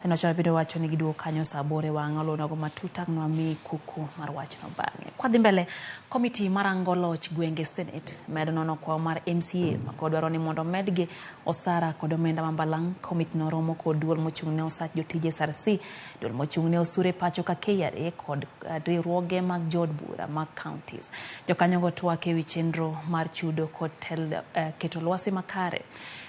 Nochal bido wacho ni giduo kanyo saa bore wang'o lonago matuta no mi kuku mar wachno bang'e. Kwadhi mbele, komiti marango loch gwenge senet medo nono kwa mar MCAs kod dwaro ni mondo omedgi osara kod omenda mambalang'. Komiti no romo kod duol mochung'ne osach jotije SRC, duol mochung'ne osure pacho ka KRA kod riwruoge mag jood bura mag counties. Jokanyogo twak ewi chenro mar chudo kod keto lwasi makare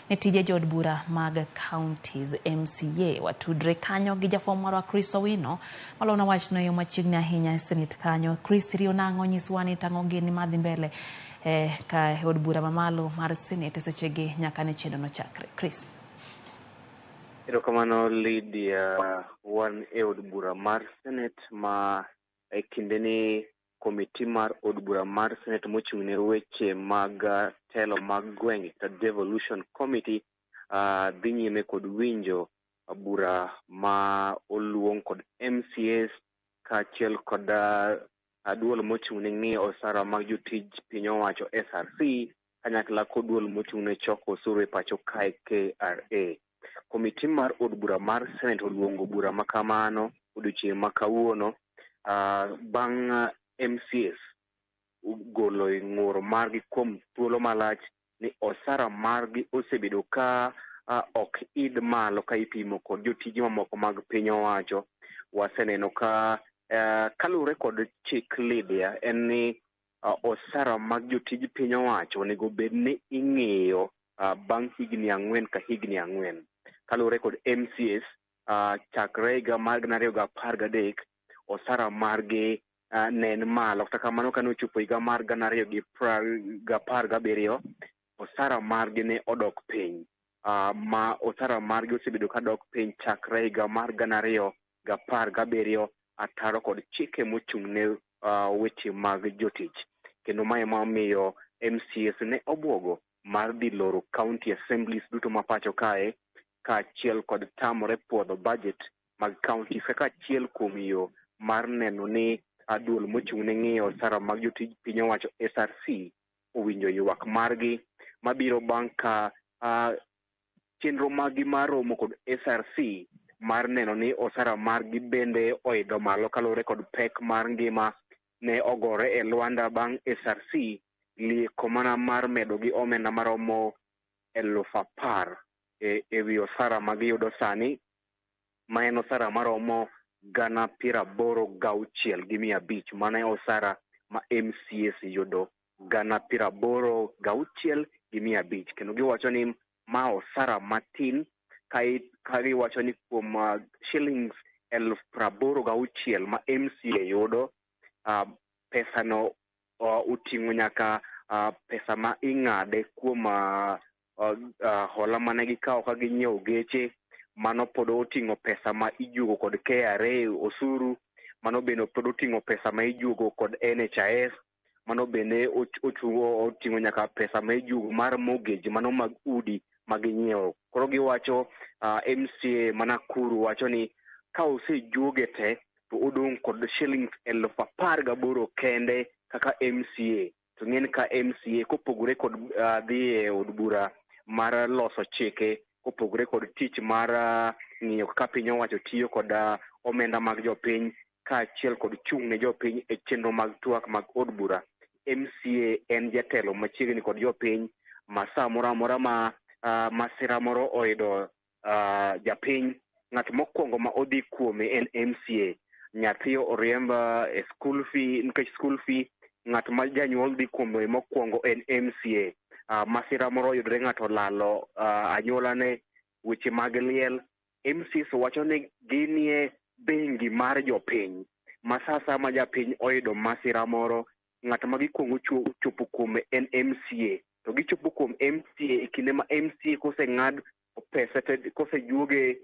ne tije jood bura mag counties. MCA watudre kanyo gi jafwambo marwa Chris Owino malona wachno yo machiegni ahinya e senet kanyo. Chris, rio nang'o nyiswa ni tang'o gini madhi mbele ka od bura mamalo mar senet sechegi nyaka ne chenro no chakre. Chris. Erokamano Lydia, wan e od bura mar senet ma e kinde ni komiti mar od bura mar senet mochung'ne weche mag telo mag gwenge kata devolution committee dhi nyime kod winjo bura ma oluong kod MCAs kaachiel kod duol mochung'ne ng'iyo osara mag jotij piny owacho SRC kanyakla kod duol mochung'ne choko osuru e pacho kae KRA. Komiti mar od bura mar senet oluongo bura makamano odiochieng' ma kawuono bang' MCAs golo ng'ur margi kuom thuolo malach ni osara margi osebedo ka ok id malo ka ipimo kod jotije mamoko mag piny owacho. Waseneno ka kalure kod chik Lydia en ni osara mag jotij piny owacho onego bed ni ing'iyo bang' higni 4 ka higni 4. Kalure kod MCAs chakre higa mar 2013 osara margi nen malo. Kata kamano kane ochopo higa mar 2017 osara margi ne odok piny. Ma osara margi osebedo ka dok piny chakre higa mar 2017 ataro kod chike mochung'ne weche mag jotich. Kendo mae momiyo MCAs ne obwogo mar dhi loro county assemblies duto ma pacho kae kaachiel kod tamore puodho budget mag counties kaka achiel kuom yo mar neno ni duol mochung'ne ng'iyo osara mag jotij piny owacho SRC owinjo ywak margi mabiro bang' ka chenro magi mar romo kod SRC mar neno ni osara margi bende oidho malo kalure kod pek mar ngima ne ogore e lwanda bang' SRC lieko mana mar medo gi omenda maromo 10,000 ewi osara magiyudo sani, ma en osara maromo 86,500. Mana e osara ma MCAs yudo 86,500. Kendo giwacho ni ma osara matin ka giwacho ni kuom shillings 86,000 ma MCA yudo, pesano uting'o nyaka pesa ma ing'ade kuom hola mane gikawo ka ginyiewo geche. Mano pod oting'o pesa ma ijugo kod KRA osuru. Mano bende pod oting'o pesa ma ijugo kod NHIS. Mano bende oting'o nyaka pesa ma ijugo mar mortgage, mano mag udi maginyiewo. Koro giwacho MCA Manakuru wacho ni ka osejuoge te to odong' kod shillings 18,000 kende kaka MCA. To ng'en ka MCA kopogore kod dhi e od bura mar loso chike, kopogore kod tich mar ng'iyo kaka piny owacho tiyo kod omenda mag jopiny kaachiel kod chung' ne jopiny e chenro mag twak mag od bura, MCA en jatelo machiegni kod jopiny ma sa moro amora ma masira moro oidho japiny, ng'at mokwongo ma odhi kuome en MCA. Nyathi oriemb e school fee, nikech school fee ng'at ma janyuol dhi kuome mokwongo en MCA. Masira moro oyudre ng'ato lalo anyuolane, weche mag liel, MCAs wacho ni ginie bengi mar jopiny. Masasa ma japiny oyudo masira moro, ng'at ma gikwongo chopo kuome en MCA. To gichopo kuom MCA e kinde ma MCA koseng'ad pesa kosejuoge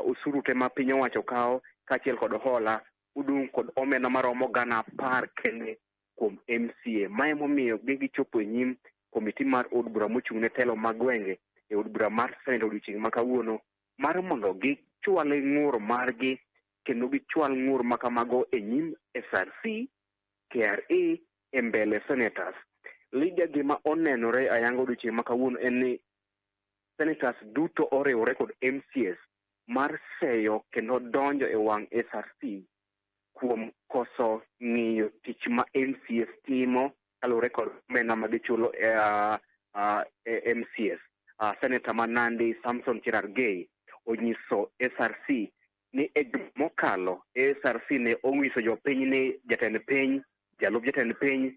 osuru te ma piny owacho kawo kaachiel kod hola, udong' kod omenda maromo 10,000 kende kuom MCA. Mae momiyo gichopo e nyim komiti mar od bura mochung'ne telo mag gwenge e od bura mar senet odiochieng' ma kawuono mar mondo gichwal ng'ur margi kendo gichwal ng'ur makamago e nyim SRC, KRA, e mbele senators. Lydia, gima onenore ayanga odiochieng' ma kawuono en ni senators duto oriwore kod MCAs mar seyo kendo donjo e wang' SRC kuom koso ng'iyo tich ma MCAs timo kalure kod omenda ma gichulo MCAs. Senator Manandi Samson Cherargei onyiso SRC ni e mokalo SRC ne onyiso jopiny ni jatend piny, jalup jatend piny,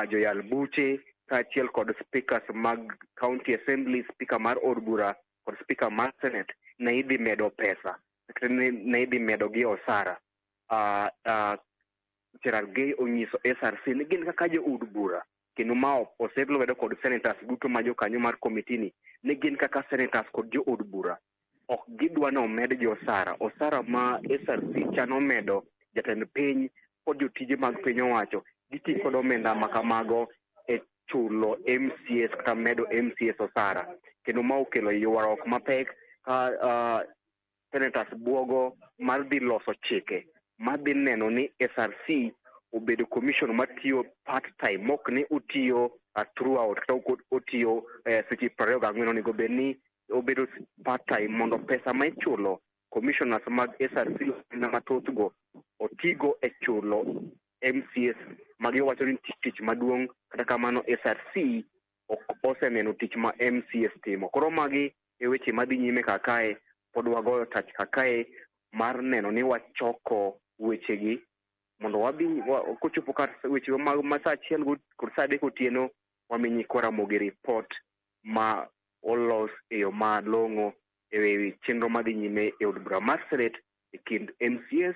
joyal buche kaachiel kod speakers mag county assembly, speaker mar od bura kod speaker mar senet ne idhi medo pesa, ne idhi medo gi osara. Cherargei onyiso SRC ni gin kaka jo od bura kendo ma osebedo kod senators duto ma jokanyo mar komitini ni gin kaka senators kod jo od bura ok gidwa no med jo osara ma SRC chano medo jatend piny kod jotije mag piny owacho giti kod omenda makamago e chulo MCAs kata medo MCAs osara kendo ma okelo ywaruok mapek ka senators buogo mar dhi loso chike madhi neno ni SRC obedo commission matiyo part time mok ni utiyo throughout kata otiyo seche 24 onego bed ni obedo part time mondo pesa ma ichulo commissioners mag SRC na mathothgo otigo e chulo MCAs magiwacho ni tich maduong' kata kamano SRC ok oseneno tich ma MCAs timo. Koro magi e weche madhi nyime kakae pod wagoyo tach kakae mar neno ni wachoko wechegi mondo wabi kochopo kar weche mag masa achiel kod saa 3 otieno wamenyi Ramogi report ma olos e yo malong'o e chenro madhi nyime e od bura mar senet e kind MCAs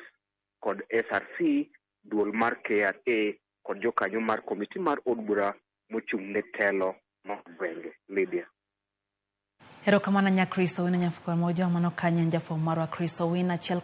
kod SRC, duol mar KRA kod jokanyo mar komiti mar od bura mochung' ne telo mar gwenge. Lydia. Erokamano nya Chris Owino nya fukwa moja mano kanya njafo marwa Chris Owino achiel